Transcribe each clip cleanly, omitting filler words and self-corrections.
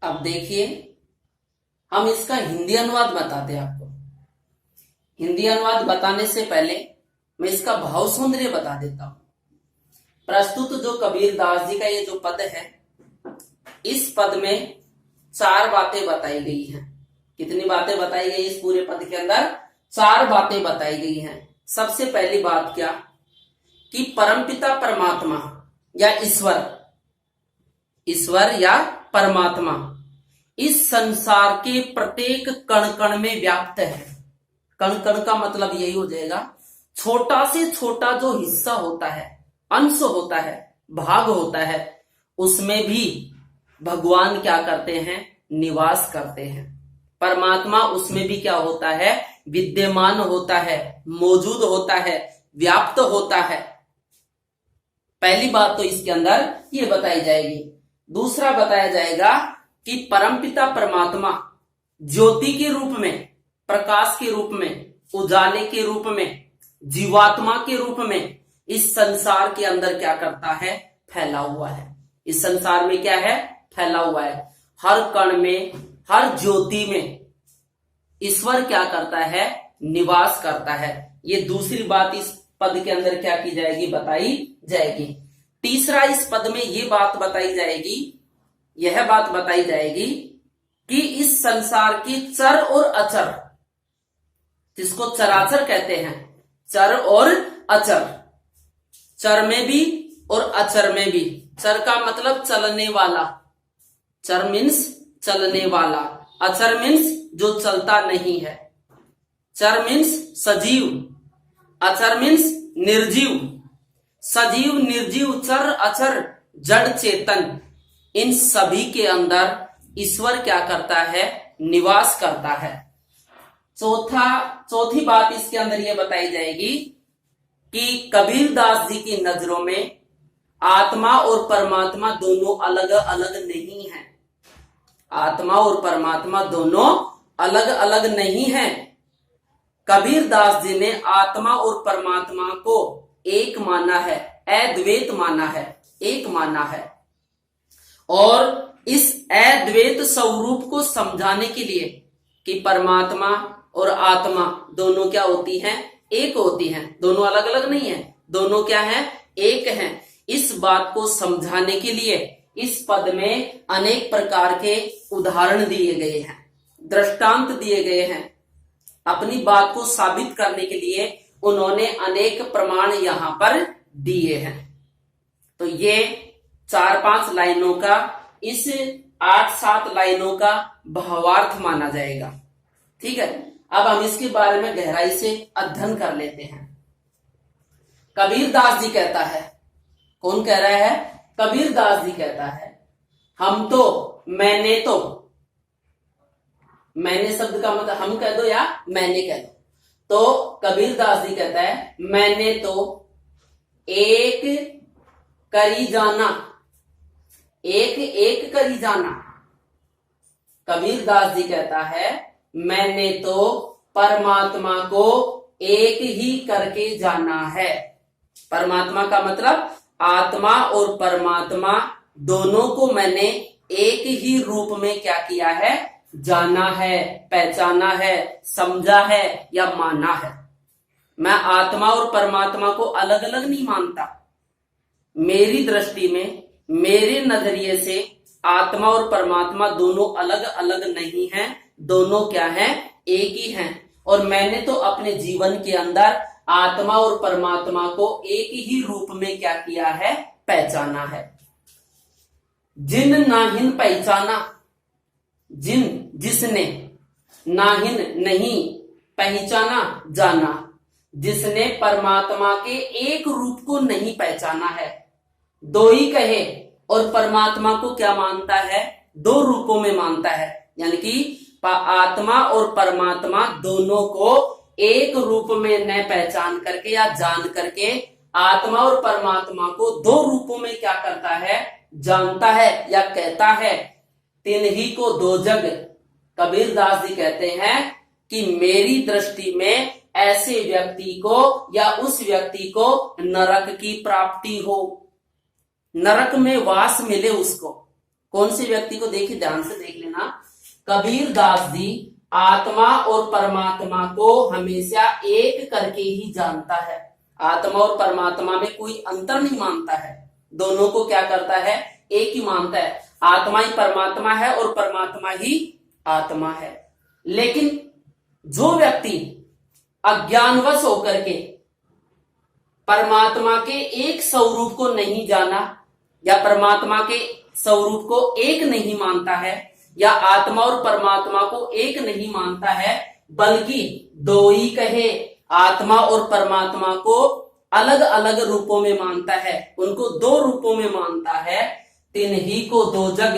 अब देखिए, हम इसका हिंदी अनुवाद बताते हैं आपको। हिंदी अनुवाद बताने से पहले मैं इसका भाव सौंदर्य बता देता हूं। प्रस्तुत जो कबीर दास जी का ये जो पद है, इस पद में 4 बातें बताई गई हैं। कितनी बातें बताई गई इस पूरे पद के अंदर? 4 बातें बताई गई हैं। सबसे पहली बात क्या कि परमपिता परमात्मा या ईश्वर या परमात्मा इस संसार के प्रत्येक कण कण में व्याप्त है। कण कण का मतलब यही हो जाएगा, छोटा से छोटा जो हिस्सा होता है, अंश होता है, भाग होता है, उसमें भी भगवान क्या करते हैं? निवास करते हैं। परमात्मा उसमें भी क्या होता है? विद्यमान होता है, मौजूद होता है, व्याप्त होता है। पहली बात तो इसके अंदर ये बताई जाएगी। दूसरा बताया जाएगा कि परमपिता परमात्मा ज्योति के रूप में, प्रकाश के रूप में, उजाले के रूप में, जीवात्मा के रूप में इस संसार के अंदर क्या करता है? फैला हुआ है। इस संसार में क्या है? फैला हुआ है। हर कण में, हर ज्योति में ईश्वर क्या करता है? निवास करता है। ये दूसरी बात इस पद के अंदर क्या की जाएगी? बताई जाएगी। तीसरा, इस पद में ये बात बताई जाएगी, यह बात बताई जाएगी कि इस संसार के चर और अचर, जिसको चराचर कहते हैं, चर और अचर, चर में भी और अचर में भी। चर का मतलब चलने वाला, चर मीन्स चलने वाला, अचर मीन्स जो चलता नहीं है। चर मीन्स सजीव, अचर मीन्स निर्जीव। सजीव, निर्जीव, चर, अचर, जड़, चेतन, इन सभी के अंदर ईश्वर क्या करता है? निवास करता है। चौथी बात इसके अंदर यह बताई जाएगी कि कबीर दास जी की नजरों में आत्मा और परमात्मा दोनों अलग अलग नहीं है। आत्मा और परमात्मा दोनों अलग अलग नहीं है। कबीर दास जी ने आत्मा और परमात्मा को एक माना है, अद्वैत माना है, एक माना है। और इस अद्वैत स्वरूप को समझाने के लिए कि परमात्मा और आत्मा दोनों क्या होती हैं? एक होती हैं। दोनों अलग अलग नहीं है, दोनों क्या है? एक हैं। इस बात को समझाने के लिए इस पद में अनेक प्रकार के उदाहरण दिए गए हैं, दृष्टांत दिए गए हैं। अपनी बात को साबित करने के लिए उन्होंने अनेक प्रमाण यहां पर दिए हैं। तो ये 4-5 लाइनों का, इस 8-7 लाइनों का भावार्थ माना जाएगा। ठीक है, अब हम इसके बारे में गहराई से अध्ययन कर लेते हैं। कबीर दास जी कहता है, कौन कह रहा है? कबीर दास जी कहता है, हम तो, मैंने तो, मैंने शब्द का मतलब हम कह दो या मैंने कह दो, तो कबीर दास जी कहता है, मैंने तो एक करी जाना, एक एक करी जाना। कबीर दास जी कहता है, मैंने तो परमात्मा को एक ही करके जाना है। परमात्मा का मतलब आत्मा और परमात्मा दोनों को मैंने एक ही रूप में क्या किया है? जाना है, पहचाना है, समझा है या माना है। मैं आत्मा और परमात्मा को अलग अलग नहीं मानता। मेरी दृष्टि में, मेरे नजरिए से आत्मा और परमात्मा दोनों अलग अलग नहीं हैं, दोनों क्या हैं? एक ही हैं। और मैंने तो अपने जीवन के अंदर आत्मा और परमात्मा को एक ही रूप में क्या किया है? पहचाना है। जिन नाहिन पहचाना, जिसने, नाहिन नहीं, पहचाना जाना, जिसने परमात्मा के एक रूप को नहीं पहचाना है। दो ही कहे और परमात्मा को क्या मानता है? 2 रूपों में मानता है। यानी कि आत्मा और परमात्मा दोनों को एक रूप में न पहचान करके या जान करके आत्मा और परमात्मा को 2 रूपों में क्या करता है? जानता है या कहता है। 3 ही को 2 जग। कबीर दास जी कहते हैं कि मेरी दृष्टि में ऐसे व्यक्ति को या उस व्यक्ति को नरक की प्राप्ति हो, नरक में वास मिले उसको। कौन से व्यक्ति को? देखिए ध्यान से देख लेना। कबीर दास जी आत्मा और परमात्मा को हमेशा एक करके ही जानता है। आत्मा और परमात्मा में कोई अंतर नहीं मानता है, दोनों को क्या करता है? एक ही मानता है। आत्मा ही परमात्मा है और परमात्मा ही आत्मा है। लेकिन जो व्यक्ति अज्ञानवश होकर के परमात्मा के एक स्वरूप को नहीं जाना या परमात्मा के स्वरूप को एक नहीं मानता है या आत्मा और परमात्मा को एक नहीं मानता है, बल्कि दो ही कहे आत्मा और परमात्मा को अलग अलग रूपों में मानता है, उनको दो रूपों में मानता है, तिन्ही को दो जग।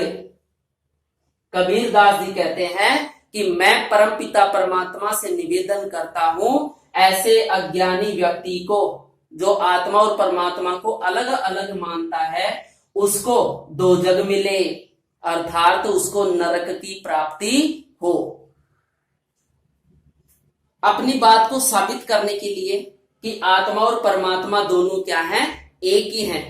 कबीर दास जी कहते हैं कि मैं परमपिता परमात्मा से निवेदन करता हूं, ऐसे अज्ञानी व्यक्ति को जो आत्मा और परमात्मा को अलग अलग मानता है, उसको दो जग मिले, अर्थात उसको नरक की प्राप्ति हो। अपनी बात को साबित करने के लिए कि आत्मा और परमात्मा दोनों क्या हैं? एक ही हैं,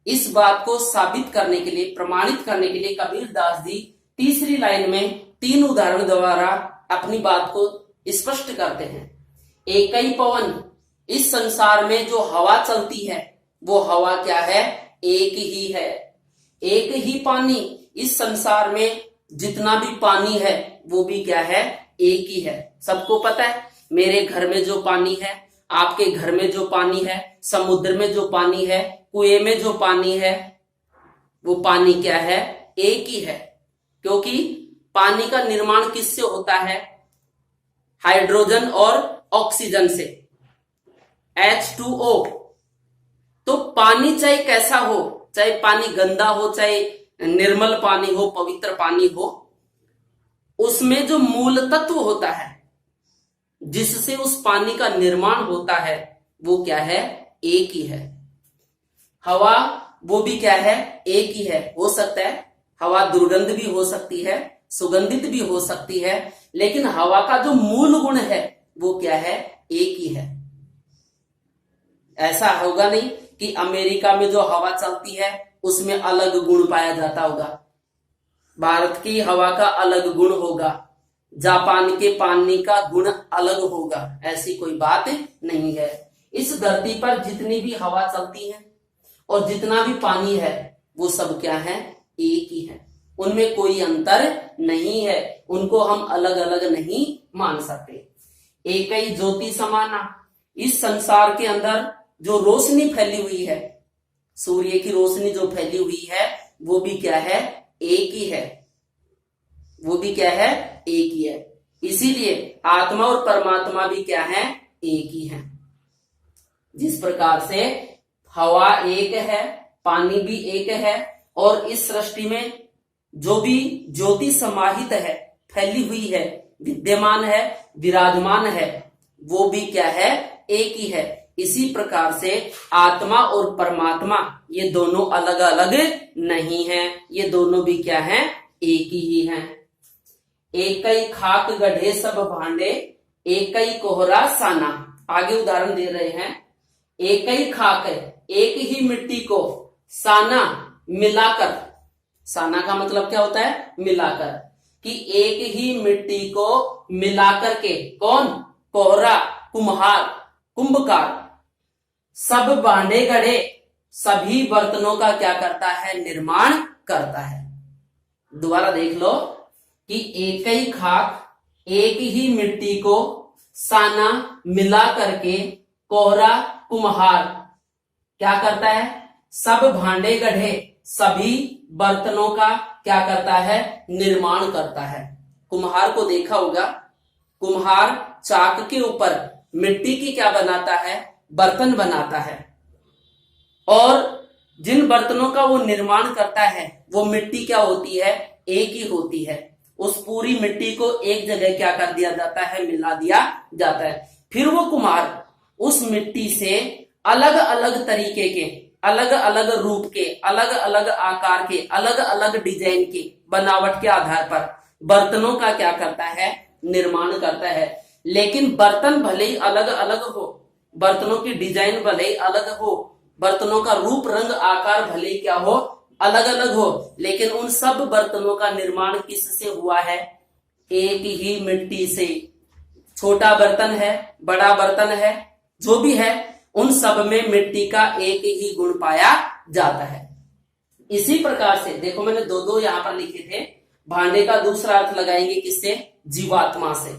इस बात को साबित करने के लिए, प्रमाणित करने के लिए कबीर दास जी तीसरी लाइन में 3 उदाहरण द्वारा अपनी बात को स्पष्ट करते हैं। एक ही पवन, इस संसार में जो हवा चलती है वो हवा क्या है? एक ही है। एक ही पानी, इस संसार में जितना भी पानी है वो भी क्या है? एक ही है। सबको पता है मेरे घर में जो पानी है, आपके घर में जो पानी है, समुद्र में जो पानी है, कुएं में जो पानी है, वो पानी क्या है? एक ही है। क्योंकि पानी का निर्माण किससे होता है? हाइड्रोजन और ऑक्सीजन से, H2O। तो पानी चाहे कैसा हो, चाहे पानी गंदा हो, चाहे निर्मल पानी हो, पवित्र पानी हो, उसमें जो मूल तत्व होता है जिससे उस पानी का निर्माण होता है वो क्या है? एक ही है। हवा वो भी क्या है? एक ही है। हो सकता है हवा दुर्गंध भी हो सकती है, सुगंधित भी हो सकती है, लेकिन हवा का जो मूल गुण है वो क्या है? एक ही है। ऐसा होगा नहीं कि अमेरिका में जो हवा चलती है उसमें अलग गुण पाया जाता होगा, भारत की हवा का अलग गुण होगा, जापान के पानी का गुण अलग होगा। ऐसी कोई बात नहीं है। इस धरती पर जितनी भी हवा चलती है और जितना भी पानी है वो सब क्या है? एक ही है। उनमें कोई अंतर नहीं है, उनको हम अलग अलग नहीं मान सकते। एक ही ज्योति समाना, इस संसार के अंदर जो रोशनी फैली हुई है, सूर्य की रोशनी जो फैली हुई है वो भी क्या है? एक ही है। वो भी क्या है? एक ही है। इसीलिए आत्मा और परमात्मा भी क्या है? एक ही है। जिस प्रकार से हवा एक है, पानी भी एक है, और इस सृष्टि में जो भी ज्योति समाहित है, फैली हुई है, विद्यमान है, विराजमान है, वो भी क्या है? एक ही है। इसी प्रकार से आत्मा और परमात्मा ये दोनों अलग अलग नहीं हैं, ये दोनों भी क्या हैं? एक ही हैं। एक ही खाक गढ़े सब भांडे, एक ही कोहरा साना। आगे उदाहरण दे रहे हैं। एक ही खाक है, एक ही मिट्टी को साना मिलाकर, साना का मतलब क्या होता है? मिलाकर, कि एक ही मिट्टी को मिलाकर के कौन? कोहरा, कुम्हार, कुंभकार, सब भांडे गढ़े, सभी बर्तनों का क्या करता है? निर्माण करता है। दोबारा देख लो कि एक ही खाक, एक ही मिट्टी को साना मिला करके कोहरा, कुम्हार क्या करता है? सब भांडे गढ़े, सभी बर्तनों का क्या करता है? निर्माण करता है। कुम्हार को देखा होगा, कुम्हार चाक के ऊपर मिट्टी की क्या बनाता है? बर्तन बनाता है। और जिन बर्तनों का वो निर्माण करता है वो मिट्टी क्या होती है? एक ही होती है। उस पूरी मिट्टी को एक जगह क्या कर दिया जाता है? मिला दिया जाता है। फिर वो कुम्हार उस मिट्टी से अलग अलग तरीके के, अलग अलग रूप के, अलग अलग आकार के, अलग अलग डिजाइन के, बनावट के आधार पर बर्तनों का क्या करता है? निर्माण करता है। लेकिन बर्तन भले ही अलग अलग हो, बर्तनों की डिजाइन भले ही अलग हो, बर्तनों का रूप रंग आकार भले ही क्या हो? अलग अलग हो, लेकिन उन सब बर्तनों का निर्माण किससे हुआ है? एक ही मिट्टी से। छोटा बर्तन है, बड़ा बर्तन है, जो भी है, उन सब में मिट्टी का एक ही गुण पाया जाता है। इसी प्रकार से देखो, मैंने दो दो यहां पर लिखे थे। भांडे का दूसरा अर्थ लगाएंगे किससे? जीवात्मा से।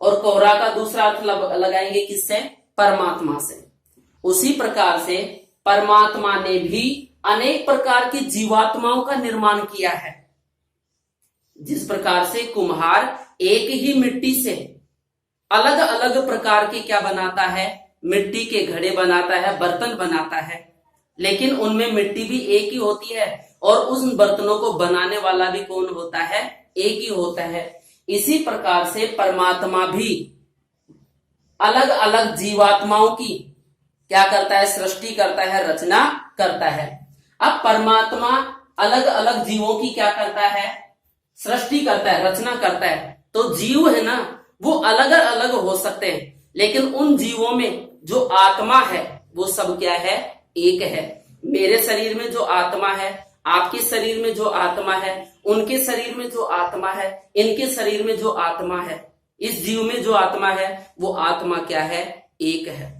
और कोहरा का दूसरा अर्थ लगाएंगे किससे? परमात्मा से। उसी प्रकार से परमात्मा ने भी अनेक प्रकार की जीवात्माओं का निर्माण किया है। जिस प्रकार से कुम्हार एक ही मिट्टी से अलग अलग प्रकार के क्या बनाता है? मिट्टी के घड़े बनाता है, बर्तन बनाता है, लेकिन उनमें मिट्टी भी एक ही होती है और उन बर्तनों को बनाने वाला भी कौन होता है? एक ही होता है। इसी प्रकार से परमात्मा भी अलग अलग जीवात्माओं की क्या करता है? सृष्टि करता है, रचना करता है। अब परमात्मा अलग अलग जीवों की क्या करता है? सृष्टि करता है, रचना करता है। तो जीव है ना, वो अलग अलग हो सकते हैं, लेकिन उन जीवों में जो आत्मा है वो सब क्या है? एक है। मेरे शरीर में जो आत्मा है, आपके शरीर में जो आत्मा है, उनके शरीर में जो आत्मा है, इनके शरीर में जो आत्मा है, इस जीव में जो आत्मा है, वो आत्मा क्या है? एक है।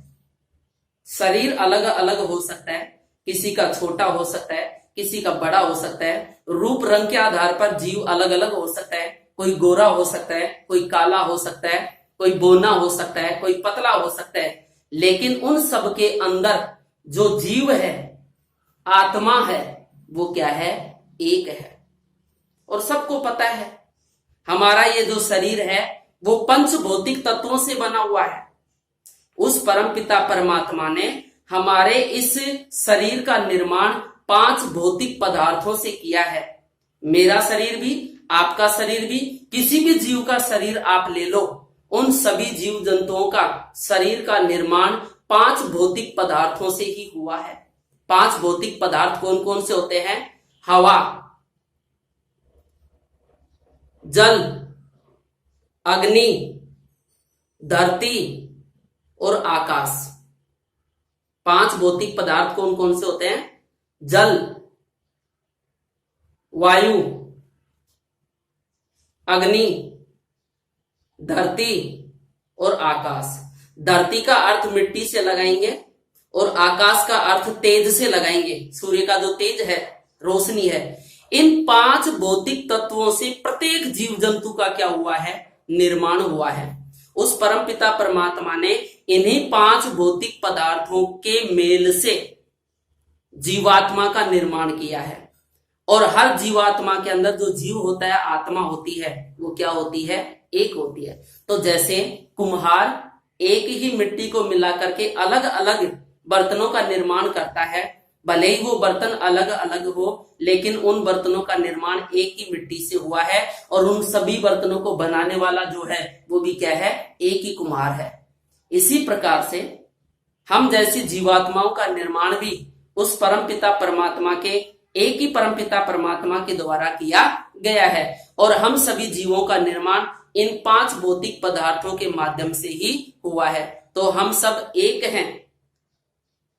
शरीर अलग अलग हो सकता है, किसी का छोटा हो सकता है, किसी का बड़ा हो सकता है। रूप रंग के आधार पर जीव अलग अलग हो सकता है। कोई गोरा हो सकता है, कोई काला हो सकता है, कोई बोना हो सकता है, कोई पतला हो सकता है, लेकिन उन सब के अंदर जो जीव है, आत्मा है, वो क्या है? एक है। और सबको पता है हमारा ये जो शरीर है वो पंच भौतिक तत्वों से बना हुआ है। उस परमपिता परमात्मा ने हमारे इस शरीर का निर्माण 5 भौतिक पदार्थों से किया है। मेरा शरीर भी, आपका शरीर भी, किसी भी जीव का शरीर आप ले लो, उन सभी जीव जंतुओं का शरीर का निर्माण 5 भौतिक पदार्थों से ही हुआ है। 5 भौतिक पदार्थ कौन कौन से होते हैं? हवा, जल, अग्नि, धरती और आकाश। 5 भौतिक पदार्थ कौन कौन से होते हैं? जल, वायु, अग्नि, धरती और आकाश। धरती का अर्थ मिट्टी से लगाएंगे और आकाश का अर्थ तेज से लगाएंगे। सूर्य का जो तेज है, रोशनी है। इन 5 भौतिक तत्वों से प्रत्येक जीव जंतु का क्या हुआ है? निर्माण हुआ है। उस परमपिता परमात्मा ने इन्हीं 5 भौतिक पदार्थों के मेल से जीवात्मा का निर्माण किया है। और हर जीवात्मा के अंदर जो जीव होता है, आत्मा होती है, वो क्या होती है? एक होती है। तो जैसे कुम्हार एक ही मिट्टी को मिला करके अलग अलग बर्तनों का निर्माण करता है, भले ही वो बर्तन अलग अलग हो, लेकिन उन बर्तनों का निर्माण एक ही मिट्टी से हुआ है। और उन सभी बर्तनों को बनाने वाला जो है वो भी क्या है? एक ही कुम्हार है। इसी प्रकार से हम जैसी जीवात्माओं का निर्माण भी उस परमपिता परमात्मा के, एक ही परमपिता परमात्मा के द्वारा किया गया है। और हम सभी जीवों का निर्माण इन 5 भौतिक पदार्थों के माध्यम से ही हुआ है। तो हम सब एक हैं।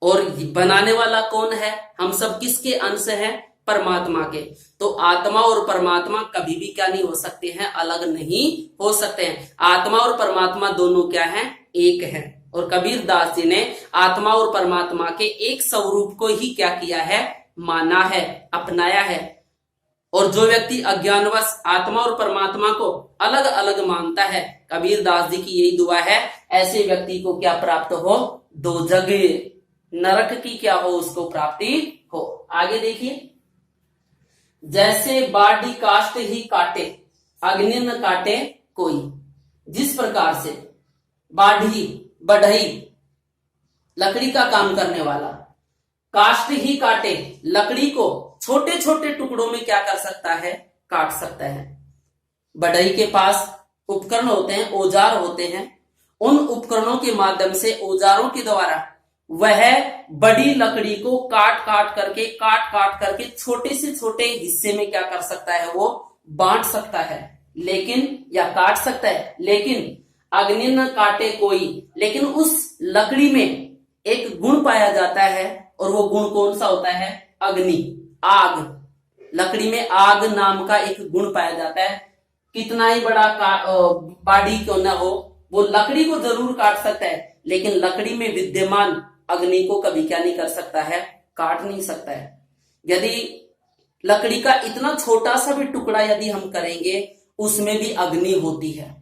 और बनाने वाला कौन है? हम सब किसके अंश हैं? परमात्मा के। तो आत्मा और परमात्मा कभी भी क्या नहीं हो सकते हैं? अलग नहीं हो सकते हैं। आत्मा और परमात्मा दोनों क्या हैं? एक हैं। और कबीर दास जी ने आत्मा और परमात्मा के एक स्वरूप को ही क्या किया है? माना है, अपनाया है। और जो व्यक्ति अज्ञानवश आत्मा और परमात्मा को अलग अलग मानता है, कबीर दास जी की यही दुआ है, ऐसे व्यक्ति को क्या प्राप्त हो? दोजग, नरक की क्या हो? उसको प्राप्ति हो। आगे देखिए, जैसे बाढ़ी काष्ट ही काटे, अग्नि न काटे कोई। जिस प्रकार से बाढ़ी, बढ़ई, लकड़ी का काम करने वाला, काष्ट ही काटे, लकड़ी को छोटे छोटे टुकड़ों में क्या कर सकता है? काट सकता है। बढ़ई के पास उपकरण होते हैं, औजार होते हैं। उन उपकरणों के माध्यम से, औजारों के द्वारा वह बड़ी लकड़ी को काट काट करके छोटे से छोटे हिस्से में क्या कर सकता है? वो बांट सकता है, लेकिन या काट सकता है। लेकिन अग्नि न काटे कोई, लेकिन उस लकड़ी में एक गुण पाया जाता है। और वो गुण कौन सा होता है? अग्नि, आग। लकड़ी में आग नाम का एक गुण पाया जाता है। कितना ही बड़ा बाड़ी क्यों ना हो, वो लकड़ी को जरूर काट सकता है, लेकिन लकड़ी में विद्यमान अग्नि को कभी क्या नहीं कर सकता है, काट नहीं सकता है। यदि लकड़ी का इतना छोटा सा भी टुकड़ा यदि हम करेंगे, उसमें भी अग्नि होती है,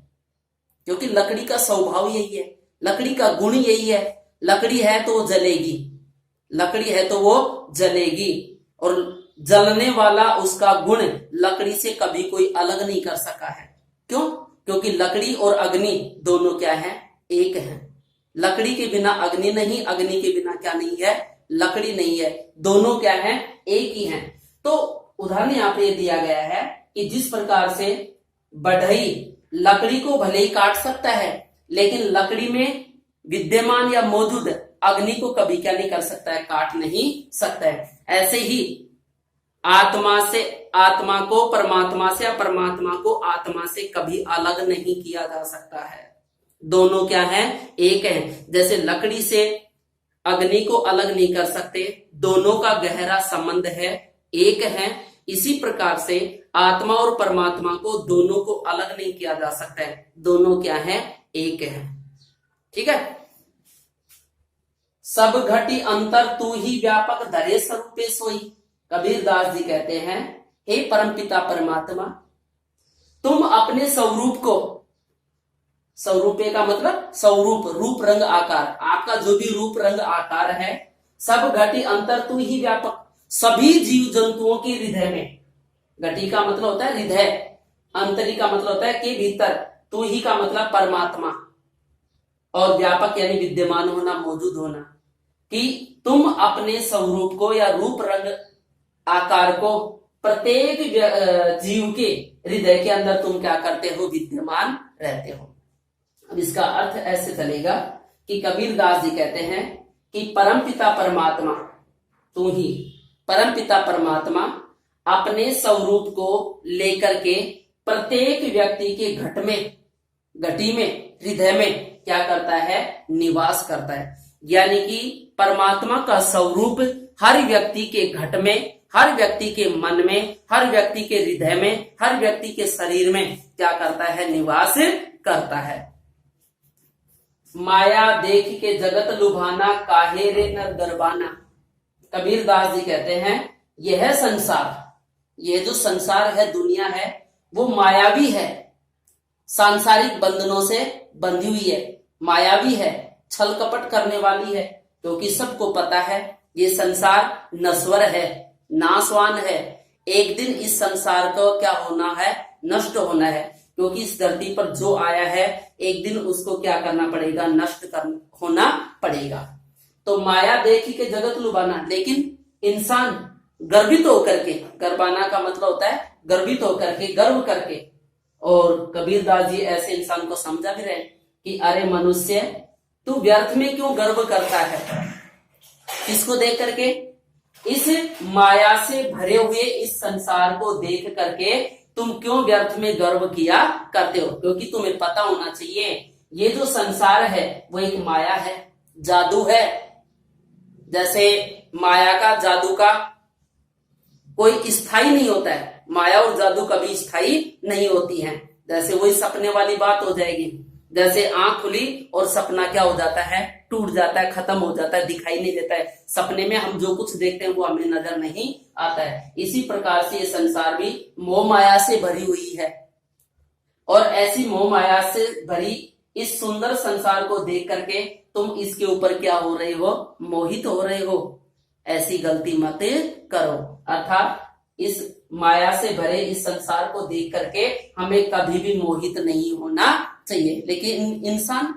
क्योंकि लकड़ी का स्वभाव यही है, लकड़ी का गुण यही है। लकड़ी है तो वो जलेगी, लकड़ी है तो वो जलेगी, और जलने वाला उसका गुण लकड़ी से कभी कोई अलग नहीं कर सका है। क्यों? क्योंकि लकड़ी और अग्नि दोनों क्या है, एक है। लकड़ी के बिना अग्नि नहीं, अग्नि के बिना क्या नहीं है, लकड़ी नहीं है। दोनों क्या है, एक ही है। तो उदाहरण यहाँ पे दिया गया है कि जिस प्रकार से बढ़ई लकड़ी को भले ही काट सकता है, लेकिन लकड़ी में विद्यमान या मौजूद अग्नि को कभी क्या नहीं कर सकता है, काट नहीं सकता है। ऐसे ही आत्मा से, आत्मा को परमात्मा से, या परमात्मा को आत्मा से कभी अलग नहीं किया जा सकता है। दोनों क्या है, एक है। जैसे लकड़ी से अग्नि को अलग नहीं कर सकते, दोनों का गहरा संबंध है, एक है। इसी प्रकार से आत्मा और परमात्मा को दोनों को अलग नहीं किया जा सकता है, दोनों क्या है, एक है। ठीक है। सब घटी अंतर तू ही व्यापक धरे स्वरूपे सोई। कबीर दास जी कहते हैं, हे परमपिता परमात्मा, तुम अपने स्वरूप को, स्वरूपे का मतलब स्वरूप, रूप रंग आकार, आपका जो भी रूप रंग आकार है, सब घटी अंतर तू ही व्यापक, सभी जीव जंतुओं के हृदय में। घटी का मतलब होता है हृदय, अंतरी का मतलब होता है कि भीतर, तू ही का मतलब परमात्मा, और व्यापक यानी विद्यमान होना, मौजूद होना। कि तुम अपने स्वरूप को या रूप रंग आकार को प्रत्येक जीव के हृदय के अंदर तुम क्या करते हो, विद्यमान रहते हो। अब इसका अर्थ ऐसे चलेगा कि कबीर दास जी कहते हैं कि परमपिता परमात्मा, तू ही परमपिता परमात्मा अपने स्वरूप को लेकर के प्रत्येक व्यक्ति के घट में, घटी में, हृदय में क्या करता है, निवास करता है। यानी कि परमात्मा का स्वरूप हर व्यक्ति के घट में, हर व्यक्ति के मन में, हर व्यक्ति के हृदय में, हर व्यक्ति के शरीर में क्या करता है, निवास करता है। माया देख के जगत लुभाना, काहे रे नर दरबाना। कबीर दास जी कहते हैं, यह संसार, ये जो संसार है, दुनिया है, वो मायावी है, सांसारिक बंधनों से बंधी हुई है, मायावी है, छल कपट करने वाली है। क्योंकि सबको पता है ये संसार नश्वर है, नाशवान है। एक दिन इस संसार को क्या होना है, नष्ट होना है। क्योंकि इस धरती पर जो आया है, एक दिन उसको क्या करना पड़ेगा, नष्ट होना पड़ेगा। तो माया देखी के जगत लुभाना, लेकिन इंसान गर्वित होकर के, गर्वाना का मतलब होता है गर्वित होकर के, गर्व करके। और कबीर दास जी ऐसे इंसान को समझा भी रहे कि अरे मनुष्य, तू व्यर्थ में क्यों गर्व करता है। किसको देख करके, इस माया से भरे हुए इस संसार को देख करके तुम क्यों व्यर्थ में गर्व किया करते हो। क्योंकि तुम्हें पता होना चाहिए, ये जो संसार है वो एक माया है, जादू है। जैसे माया का, जादू का कोई स्थायी नहीं होता है, माया और जादू कभी स्थायी नहीं होती हैं। जैसे वही सपने वाली बात हो जाएगी, जैसे आंख खुली और सपना क्या हो जाता है, टूट जाता है, खत्म हो जाता है, दिखाई नहीं देता है। सपने में हम जो कुछ देखते हैं वो हमें नजर नहीं आता है। इसी प्रकार से ये संसार भी मोह माया से भरी हुई है, और ऐसी मोह माया से भरी इस सुंदर संसार को देख करके तुम इसके ऊपर क्या हो रहे हो, मोहित हो रहे हो। ऐसी गलती मत करो। अर्थात इस माया से भरे इस संसार को देख करके हमें कभी भी मोहित नहीं होना चाहिए। लेकिन इंसान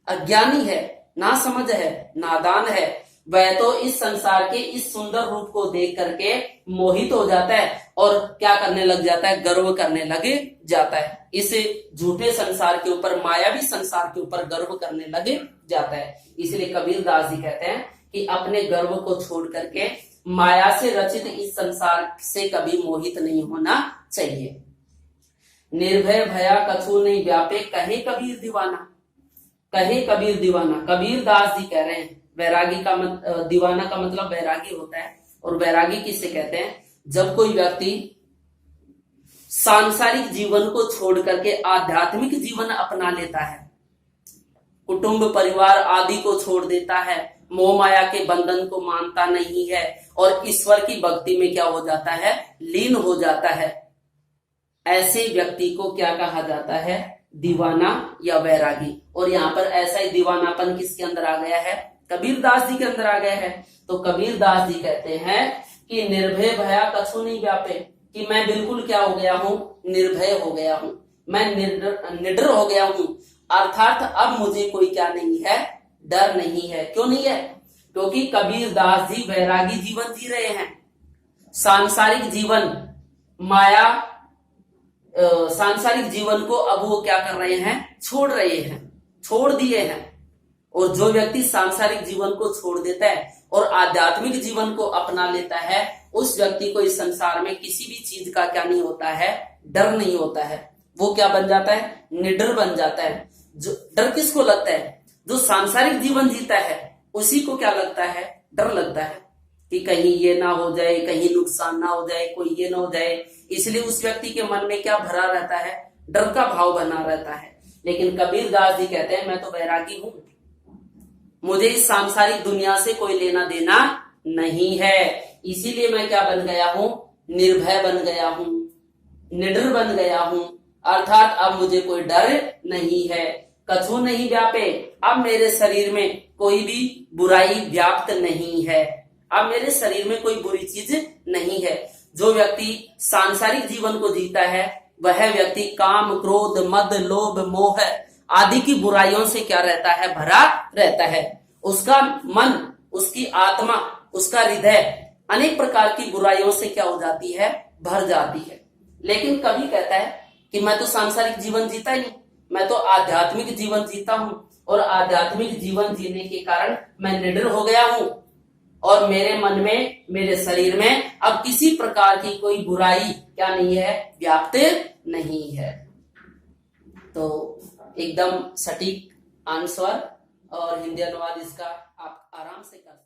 अज्ञानी है, ना समझ है, नादान है, वह तो इस संसार के इस सुंदर रूप को देख करके मोहित हो जाता है और क्या करने लग जाता है, गर्व करने लग जाता है। इस झूठे संसार के ऊपर, मायावी संसार के ऊपर गर्व करने लग जाता है। इसलिए कबीर दास जी कहते हैं कि अपने गर्व को छोड़ करके माया से रचित इस संसार से कभी मोहित नहीं होना चाहिए। निर्भय भया कछु नहीं व्यापे, कहे कबीर दीवाना। कहे कबीर दीवाना, कबीर दास जी कह रहे हैं। वैरागी का दीवाना का मतलब वैरागी होता है। और वैरागी किसे कहते हैं? जब कोई व्यक्ति सांसारिक जीवन को छोड़ करके आध्यात्मिक जीवन अपना लेता है, कुटुंब परिवार आदि को छोड़ देता है, मोह माया के बंधन को मानता नहीं है और ईश्वर की भक्ति में क्या हो जाता है? लीन हो जाता है। ऐसे व्यक्ति को क्या कहा जाता है? दीवाना या वैरागी। और यहाँ पर ऐसा ही दीवानापन किसके अंदर आ गया है? कबीरदास जी के अंदर आ गया है। तो कबीरदास जी कहते हैं कि निर्भय भया कछु नहीं व्यापे, कि मैं बिल्कुल क्या हो गया हूं? निर्भय हो गया हूं, मैं निडर हो गया हूं। अर्थात अब मुझे कोई क्या नहीं है? डर नहीं है। क्यों नहीं है? क्योंकि कबीरदास जी वैरागी जीवन जी रहे हैं। सांसारिक जीवन, माया, सांसारिक जीवन को अब वो क्या कर रहे हैं? छोड़ रहे हैं, छोड़ दिए हैं। और जो व्यक्ति सांसारिक जीवन को छोड़ देता है और आध्यात्मिक जीवन को अपना लेता है, उस व्यक्ति को इस संसार में किसी भी चीज का क्या नहीं होता है? डर नहीं होता है। वो क्या बन जाता है? निडर बन जाता है। जो डर किसको लगता है? जो सांसारिक जीवन जीता है उसी को क्या लगता है? डर लगता है कि कहीं ये ना हो जाए, कहीं नुकसान ना हो जाए, कोई ये ना हो जाए। इसलिए उस व्यक्ति के मन में क्या भरा रहता है? डर का भाव बना रहता है। लेकिन कबीरदास जी कहते हैं मैं तो वैरागी हूं, मुझे इस सांसारिक दुनिया से कोई लेना देना नहीं है। इसीलिए मैं क्या बन गया हूं? निर्भय बन गया हूं, निडर बन गया हूं। अर्थात अब मुझे कोई डर नहीं है। कछु नहीं व्यापे, अब मेरे शरीर में कोई भी बुराई व्याप्त नहीं है। अब मेरे शरीर में कोई बुरी चीज नहीं है। जो व्यक्ति सांसारिक जीवन को जीता है वह व्यक्ति काम, क्रोध, मद, लोभ, मोह आदि की बुराइयों से क्या रहता है? भरा रहता है। उसका मन, उसकी आत्मा, उसका हृदय अनेक प्रकार की बुराइयों से क्या हो जाती है? भर जाती है। लेकिन कभी कहता है कि मैं तो सांसारिक जीवन जीता ही नहीं, मैं तो आध्यात्मिक जीवन जीता हूं और आध्यात्मिक जीवन जीने के कारण मैं निडर हो गया हूं और मेरे मन में, मेरे शरीर में अब किसी प्रकार की कोई बुराई क्या नहीं है? व्याप्त नहीं है। तो एकदम सटीक आंसर और हिंदी अनुवाद इसका आप आराम से कर